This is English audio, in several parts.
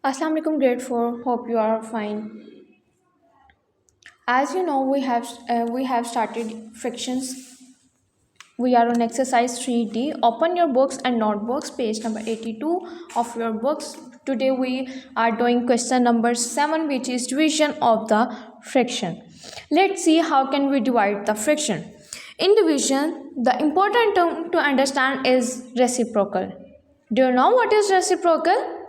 Assalamu alaikum grade 4. Hope you are fine. As you know, we have started frictions. We are on exercise 3D. Open your books and notebooks, page number 82 of your books. Today we are doing question number 7, which is division of the friction. Let's see how can we divide the friction. In division, the important term to understand is reciprocal. Do you know what is reciprocal?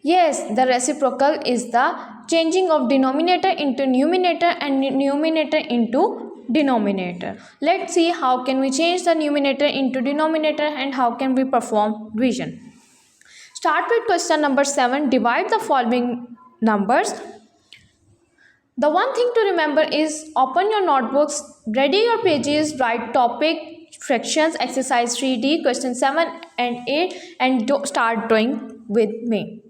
Yes, the reciprocal is the changing of denominator into numerator and numerator into denominator. Let's see how can we change the numerator into denominator and how can we perform division. Start with question number 7. Divide the following numbers. The one thing to remember is open your notebooks, ready your pages, write topic, fractions, exercise 3D, question 7 and 8 and start drawing with me.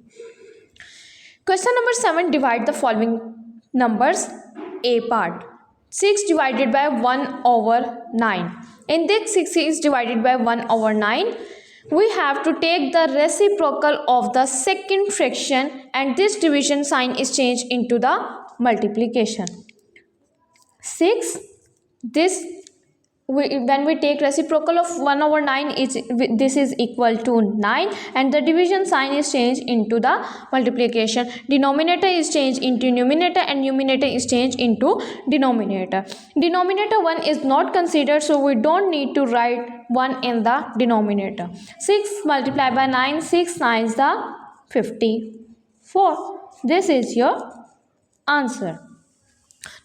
Question number 7. Divide the following numbers. A part. 6 divided by 1 over 9. In this 6 is divided by 1 over 9. We have to take the reciprocal of the second fraction and this division sign is changed into the multiplication. 6. This when we take reciprocal of 1 over 9, this is equal to 9 and the division sign is changed into the multiplication. Denominator is changed into numerator and numerator is changed into denominator. Denominator 1 is not considered, so we don't need to write 1 in the denominator. 6 multiplied by 9, 6 9s the 54. This is your answer.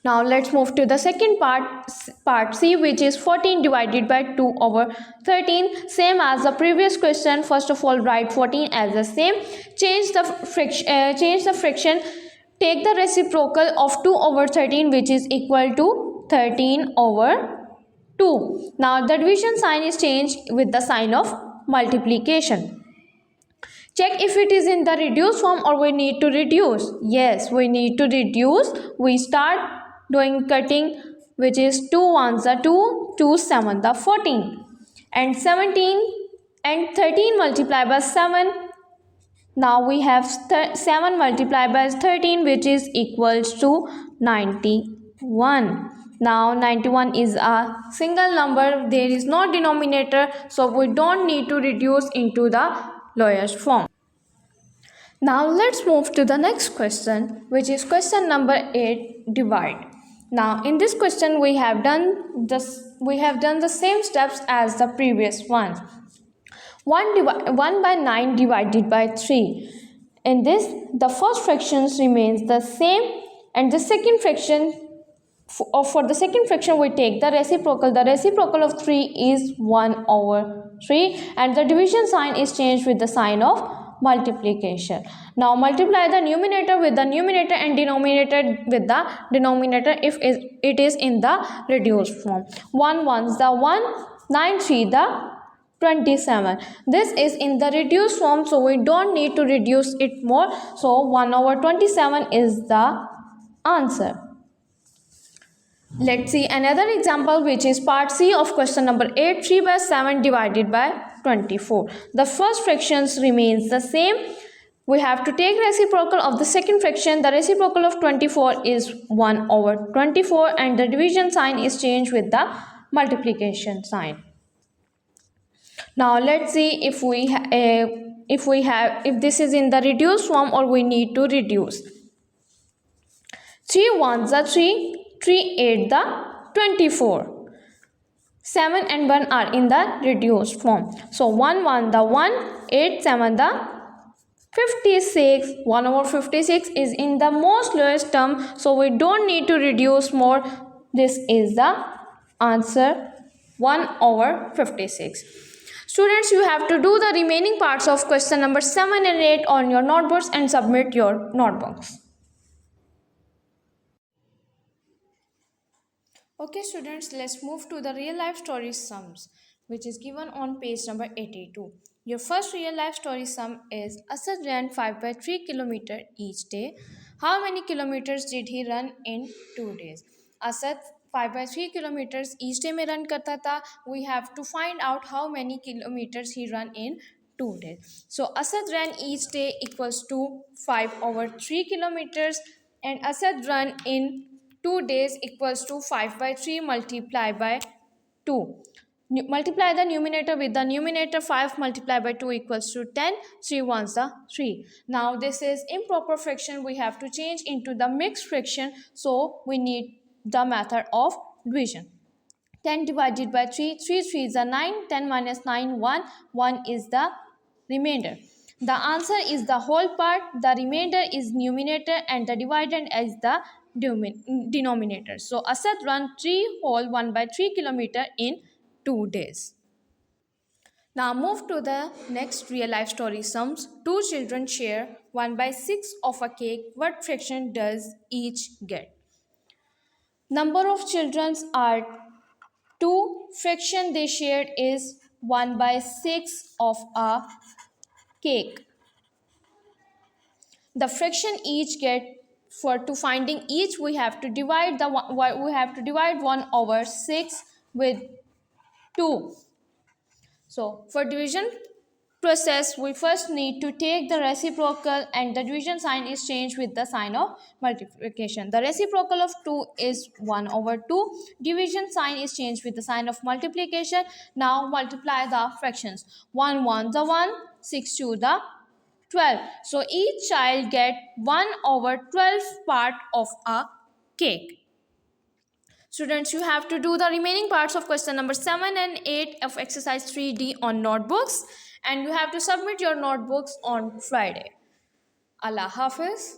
Now let's move to the second part C, which is 14 divided by 2 over 13. Same as the previous question. First of all, write 14 as the same. Change the friction. Take the reciprocal of 2 over 13, which is equal to 13 over 2. Now the division sign is changed with the sign of multiplication. Check if it is in the reduced form or we need to reduce. Yes, we need to reduce. We start doing cutting, which is 2 ones are 2, 2 7 the 14 and 17 and 13 multiplied by 7. Now we have 7 multiplied by 13, which is equals to 91. Now 91 is a single number. There is no denominator, so we don't need to reduce into the lowest form. Now let's move to the next question, which is question number 8, divide. Now in this question we have done the same steps as the previous one. 1 by 9 divided by 3. In this, the first fraction remains the same and the second fraction, for the second fraction we take the reciprocal. The reciprocal of 3 is 1 over 3 and the division sign is changed with the sign of multiplication. Now multiply the numerator with the numerator and denominator with the denominator if it is in the reduced form. 1 1s the 1, 9 3 the 27. This is in the reduced form, so we don't need to reduce it more. So 1 over 27 is the answer. Let's see another example, which is part C of question number 8. 3 by 7 divided by 24. The first fractions remains the same. We have to take reciprocal of the second fraction. The reciprocal of 24 is 1 over 24 and the division sign is changed with the multiplication sign. Now let's see if this is in the reduced form or we need to reduce. 3 1s are 3, 3 8 the 24. 7 and 1 are in the reduced form. So 1 1 the 1, 8 7 the 56. 1 over 56 is in the most lowest term, so we don't need to reduce more. This is the answer, 1 over 56. Students, you have to do the remaining parts of question number 7 and 8 on your notebooks and submit your notebooks. Okay students, let's move to the real life story sums, which is given on page number 82. Your first real life story sum is Asad ran 5 by 3 kilometers each day. How many kilometers did he run in 2 days? Asad 5 by 3 kilometers each day में run करता था. We have to find out how many kilometers he run in 2 days. So Asad ran each day equals to 5 over 3 kilometers, and Asad run in 2 days equals to 5 by 3 multiplied by 2. Multiply the numerator with the numerator. 5 multiplied by 2 equals to 10. 3 ones the 3. Now this is improper fraction. We have to change into the mixed fraction. So we need the method of division. 10 divided by 3. 3 3 is a 9. 10 minus 9 1. 1 is the remainder. The answer is the whole part. The remainder is numerator and the dividend is the denominator. So Asad run 3 whole 1 by 3 kilometer in 2 days. Now move to the next real life story sums. Two children share 1 by 6 of a cake. What fraction does each get? Number of children are 2. Fraction they shared is 1 by 6 of a cake. The fraction each get, for to finding each we have to divide 1 over 6 with 2. So for division process, we first need to take the reciprocal, and the division sign is changed with the sign of multiplication. The reciprocal of 2 is 1 over 2. Division sign is changed with the sign of multiplication. Now multiply the fractions. 1 1 the 1, 6 2 the 12. So each child get 1 over 12 part of a cake. Students, you have to do the remaining parts of question number 7 and 8 of exercise 3D on notebooks, and you have to submit your notebooks on Friday. Allah Hafiz.